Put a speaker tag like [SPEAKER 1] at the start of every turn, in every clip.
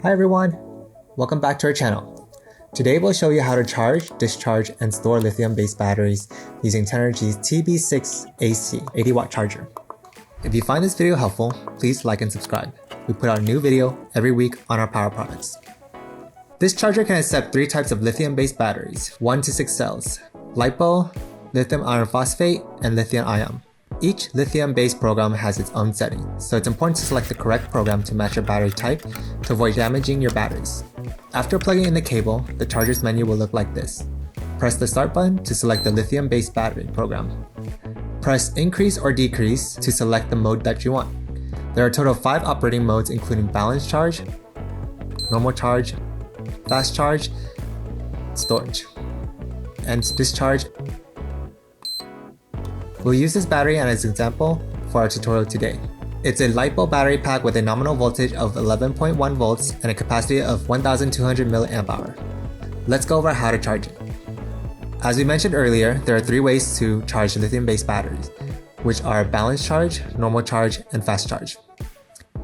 [SPEAKER 1] Hi everyone! Welcome back to our channel. Today we'll show you how to charge, discharge, and store lithium-based batteries using Tenergy's TB6AC 80W charger. If you find this video helpful, please like and subscribe. We put out a new video every week on our power products. This charger can accept 3 types of lithium-based batteries, 1 to 6 cells, LiPo, lithium iron phosphate, and lithium ion. Each lithium-based program has its own setting, so it's important to select the correct program to match your battery type to avoid damaging your batteries. After plugging in the cable, the charger's menu will look like this. Press the start button to select the lithium-based battery program. Press increase or decrease to select the mode that you want. There are a total of 5 operating modes including balance charge, normal charge, fast charge, storage, and discharge. We'll use this battery as an example for our tutorial today. It's a LiPo battery pack with a nominal voltage of 11.1 volts and a capacity of 1200 mAh. Let's go over how to charge it. As we mentioned earlier, there are 3 ways to charge lithium-based batteries, which are balance charge, normal charge, and fast charge.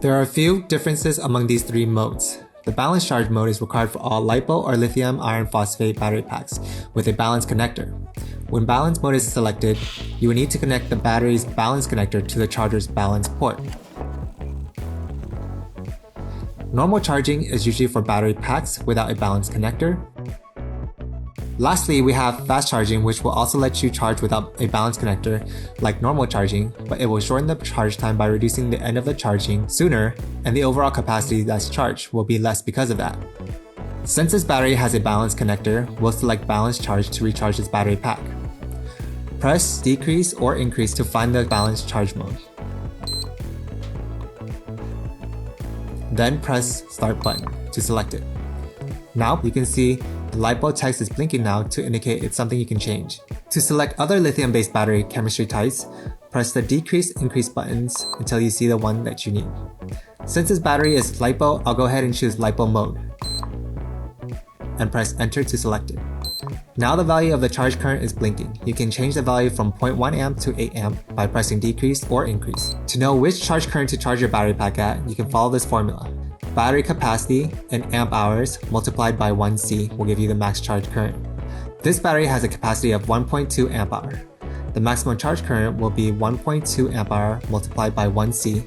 [SPEAKER 1] There are a few differences among these 3 modes. The balance charge mode is required for all LiPo or lithium iron phosphate battery packs with a balance connector. When balance mode is selected, you will need to connect the battery's balance connector to the charger's balance port. Normal charging is usually for battery packs without a balance connector. Lastly, we have fast charging, which will also let you charge without a balance connector like normal charging, but it will shorten the charge time by reducing the end of the charging sooner, and the overall capacity that's charged will be less because of that. Since this battery has a balance connector, we'll select balance charge to recharge this battery pack. Press decrease or increase to find the balance charge mode. Then press start button to select it. Now you can see the LiPo text is blinking now to indicate it's something you can change. To select other lithium-based battery chemistry types, press the decrease increase buttons until you see the one that you need. Since this battery is LiPo, I'll go ahead and choose LiPo mode and press enter to select it. Now the value of the charge current is blinking. You can change the value from 0.1 amp to 8 amp by pressing decrease or increase. To know which charge current to charge your battery pack at, you can follow this formula. Battery capacity in amp hours multiplied by 1C will give you the max charge current. This battery has a capacity of 1.2 amp hour. The maximum charge current will be 1.2 amp hour multiplied by 1C,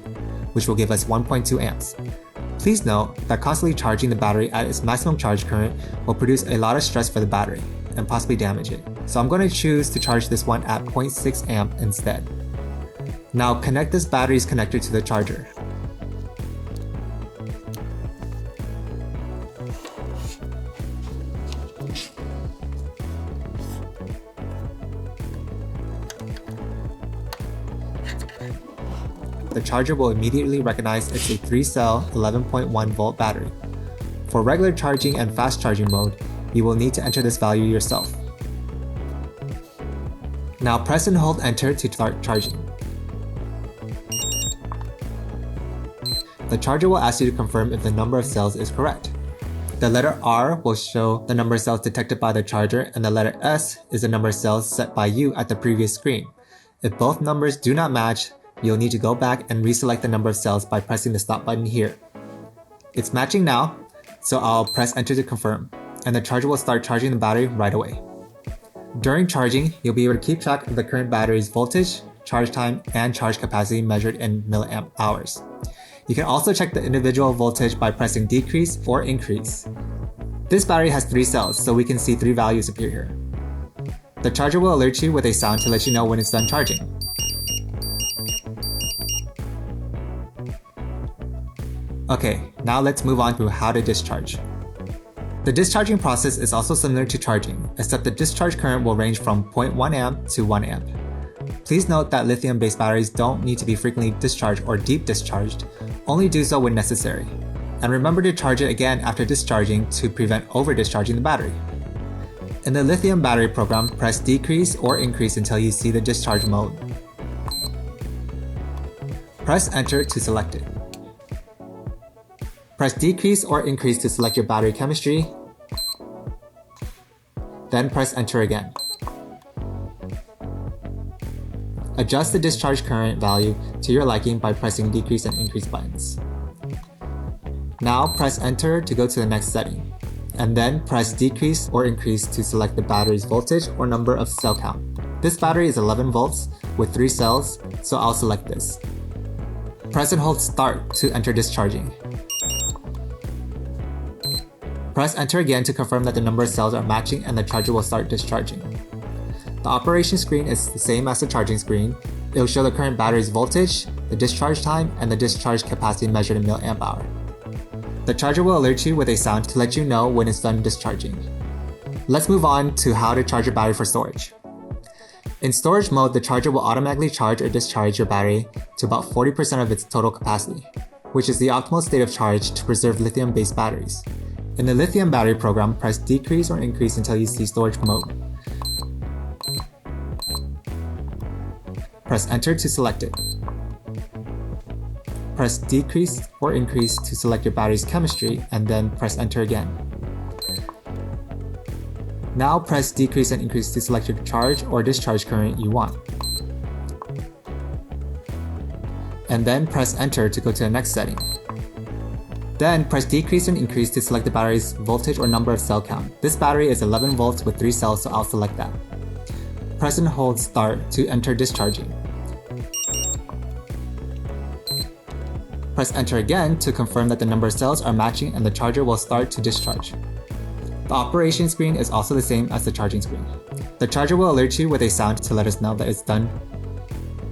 [SPEAKER 1] which will give us 1.2 amps. Please note that constantly charging the battery at its maximum charge current will produce a lot of stress for the battery and possibly damage it. So I'm going to choose to charge this one at 0.6 amp instead. Now connect this battery's connector to the charger. The charger will immediately recognize it's a 3-cell 11.1 volt battery. For regular charging and fast charging mode, you will need to enter this value yourself. Now press and hold enter to start charging. The charger will ask you to confirm if the number of cells is correct. The letter R will show the number of cells detected by the charger, and the letter S is the number of cells set by you at the previous screen. If both numbers do not match, you'll need to go back and reselect the number of cells by pressing the stop button here. It's matching now, so I'll press enter to confirm, and the charger will start charging the battery right away. During charging, you'll be able to keep track of the current battery's voltage, charge time, and charge capacity measured in milliamp hours. You can also check the individual voltage by pressing decrease or increase. This battery has 3 cells, so we can see 3 values appear here. The charger will alert you with a sound to let you know when it's done charging. Okay, now let's move on to how to discharge. The discharging process is also similar to charging, except the discharge current will range from 0.1 amp to 1 amp. Please note that lithium-based batteries don't need to be frequently discharged or deep discharged, only do so when necessary. And remember to charge it again after discharging to prevent over-discharging the battery. In the lithium battery program, press decrease or increase until you see the discharge mode. Press enter to select it. Press decrease or increase to select your battery chemistry, then press enter again. Adjust the discharge current value to your liking by pressing decrease and increase buttons. Now Now press enter to go to the next setting, and then press decrease or increase to select the battery's voltage or number of cell count. This battery is 11 volts with 3 cells, so I'll select this. Press and hold start to enter discharging. Press enter again to confirm that the number of cells are matching and the charger will start discharging. The operation screen is the same as the charging screen. It will show the current battery's voltage, the discharge time, and the discharge capacity measured in milliamp hour. The charger will alert you with a sound to let you know when it's done discharging. Let's move on to how to charge your battery for storage. In storage mode, the charger will automatically charge or discharge your battery to about 40% of its total capacity, which is the optimal state of charge to preserve lithium-based batteries. In the lithium battery program, press decrease or increase until you see storage mode. Press enter to select it. Press decrease or increase to select your battery's chemistry, and then press enter again. Now press decrease and increase to select your charge or discharge current you want. And then press enter to go to the next setting. Then press decrease and increase to select the battery's voltage or number of cell count. This battery is 11 volts with 3 cells, so I'll select that. Press and hold start to enter discharging. Press enter again to confirm that the number of cells are matching and the charger will start to discharge. The operation screen is also the same as the charging screen. The charger will alert you with a sound to let us know that it's done